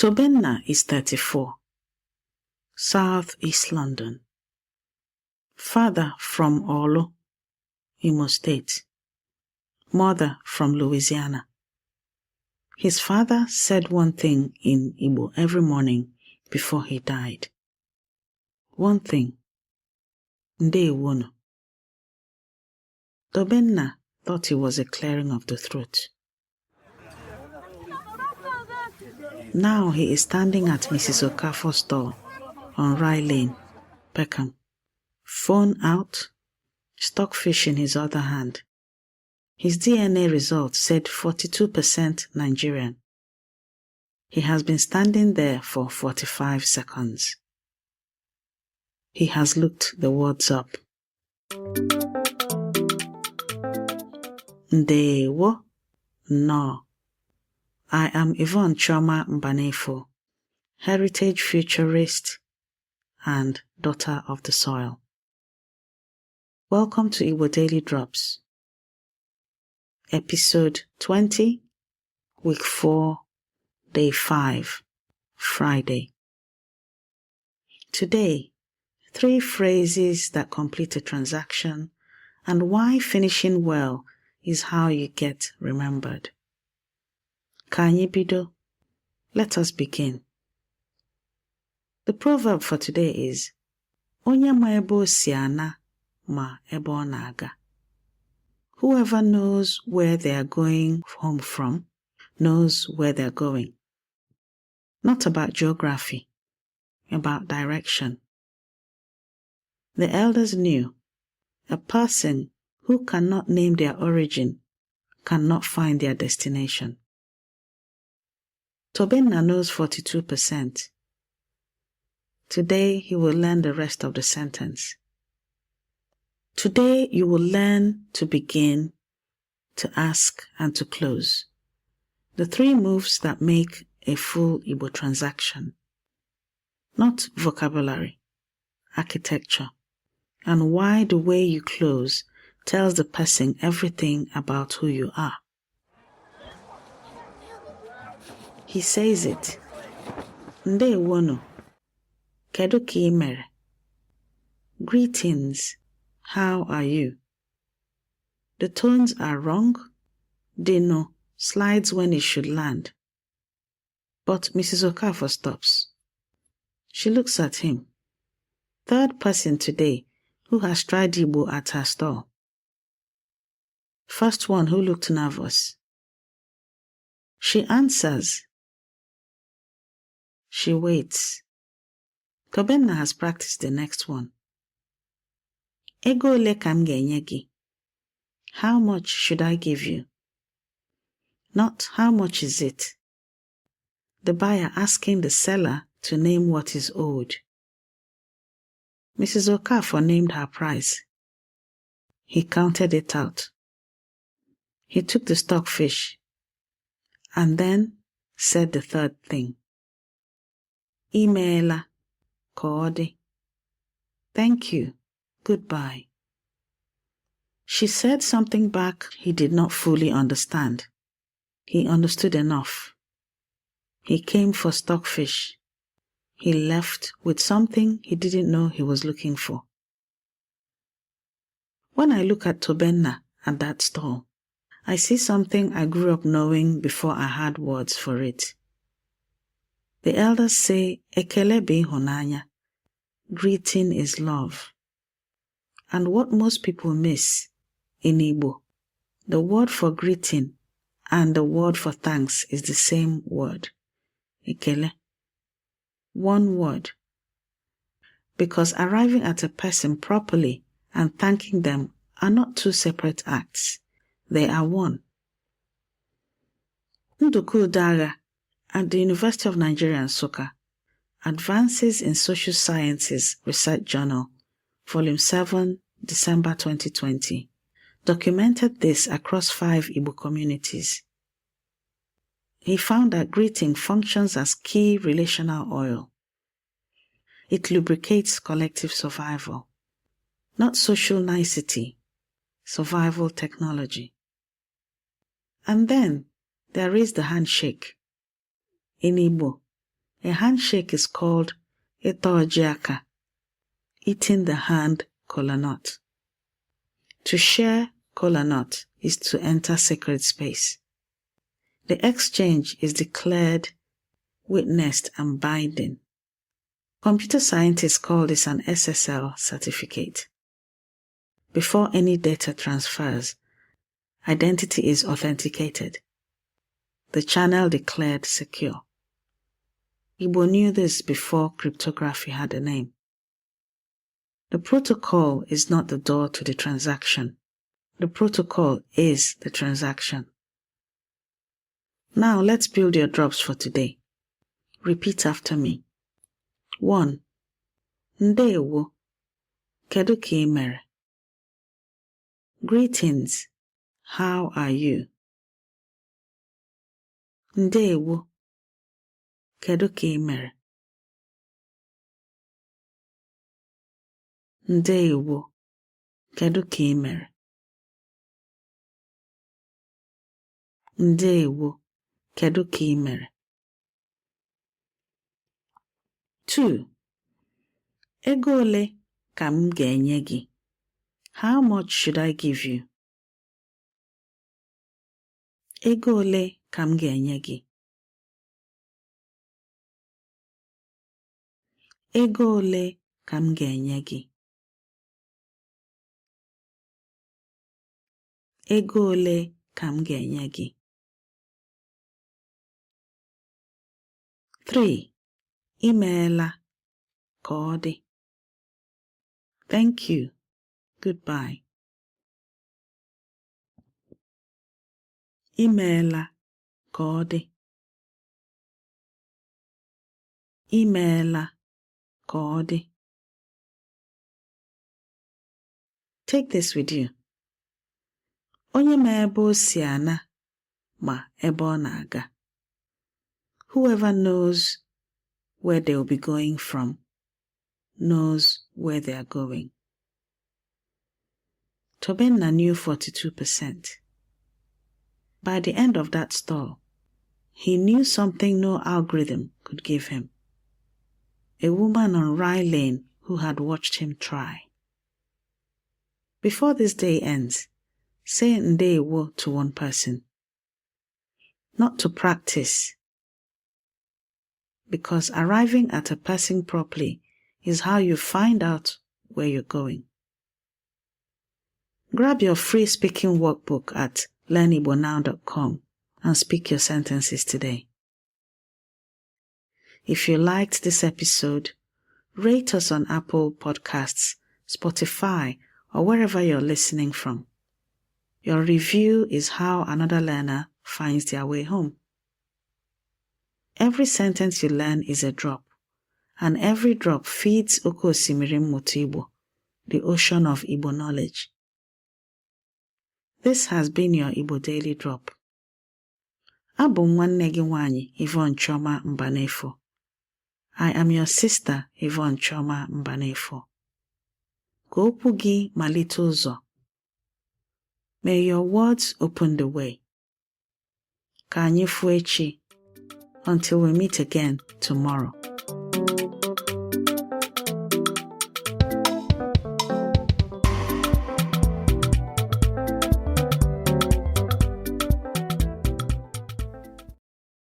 Tobenna is 34, South East London. Father from Olo, Imo State. Mother from Louisiana. His father said one thing in Igbo every morning before he died. One thing. Ndewono. Tobenna thought it was a clearing of the throat. Now he is standing at Mrs. Okafor's store on Rye Lane, Peckham. Phone out, stockfish in his other hand. His DNA results said 42% Nigerian. He has been standing there for 45 seconds. He has looked the words up. Ndewo, no. I am Yvonne Mbanefo, heritage futurist and daughter of the soil. Welcome to Igbo Daily Drops. Episode 20, Week 4, Day 5, Friday. Today, 3 phrases that complete a transaction and why finishing well is how you get remembered. Ka anyị bido? Let us begin. The proverb for today is, Onye ma ebe o si ana, ma ebe ọ na-aga. Whoever knows where they are going home from knows where they are going. Not about geography, about direction. The elders knew a person who cannot name their origin cannot find their destination. Tobenna knows 42%. Today he will learn the rest of the sentence. Today you will learn to begin, to ask, and to close. The 3 moves that make a full Igbo transaction. Not vocabulary, architecture, and why the way you close tells the person everything about who you are. He says it. Ndewono. Kedu ka ị mere? Greetings. How are you? The tones are wrong. Dino slides when it should land. But Mrs. Okafor stops. She looks at him. 3rd person today who has tried Igbo at her store. First one who looked nervous. She answers. She waits. Tobenna has practiced the next one. Ego ole ka m ga-enye gị? How much should I give you? Not how much is it? The buyer asking the seller to name what is owed. Mrs. Okafor named her price. He counted it out. He took the stockfish and then said the 3rd thing. Imeela, ka ọ dị. Thank you. Goodbye. She said something back he did not fully understand. He understood enough. He came for stockfish. He left with something he didn't know he was looking for. When I look at Tobenna at that stall, I see something I grew up knowing before I had words for it. The elders say, Ekele bụ ịhụnanya. Greeting is love. And what most people miss in Igbo, the word for greeting and the word for thanks is the same word. Ekele. One word. Because arriving at a person properly and thanking them are not 2 separate acts. They are one. Nduku Udaga at the University of Nigeria, Nsukka, Advances in Social Sciences Research Journal, Volume 7, December 2020, documented this across 5 Igbo communities. He found that greeting functions as key relational oil. It lubricates collective survival, not social nicety, survival technology. And then there is the handshake. In Igbo, A handshake is called itojiaka, eating the hand kola nut. To share kola nut is to enter sacred space. The exchange is declared, witnessed, and binding. Computer scientists call this an SSL certificate. Before any data transfers, identity is authenticated. The channel declared secure. Igbo knew this before cryptography had a name. The protocol is not the door to the transaction. The protocol is the transaction. Now let's build your drops for today. Repeat after me. 1. Ndewo. Kedu ka ị mere? Greetings. How are you? Ndewo. Kedu ka ị mere? Ndewo. Kedu ka ị mere? Ndewo. Kedu ka ị mere? 2. Ego ole ka m ga-enye gị? How much should I give you? Ego ole ka m ga-enye gị? Ego ole ka m ga-enye gị? Ego ole ka m ga-enye gị? 3. Imeela ka ọ dị. Thank you. Goodbye. Imeela ka ọ dị. Imeela ka ọ dị. Take this with you. Onye ma ebe o si ana ma ebe ọ na-aga. Whoever knows where they will be going from knows where they are going. Tobenna knew 42%. By the end of that stall, he knew something no algorithm could give him. A woman on Rye Lane who had watched him try. Before this day ends, say ndewo to one person. Not to practice, because arriving at a person properly is how you find out where you're going. Grab your free speaking workbook at learnibonow.com and speak your sentences today. If you liked this episode, rate us on Apple Podcasts, Spotify, or wherever you're listening from. Your review is how another learner finds their way home. Every sentence you learn is a drop, and every drop feeds Oke Osimiri Mmụta Igbo, the ocean of Igbo knowledge. This has been your Igbo Daily Drop. Abụ m nwanne gị nwanyị Yvonne Mbanefo. I am your sister Yvonne Mbanefo. Ka okwu gị malite ụzọ. May your words open the way. Ka anyị fụ echi. Until we meet again tomorrow.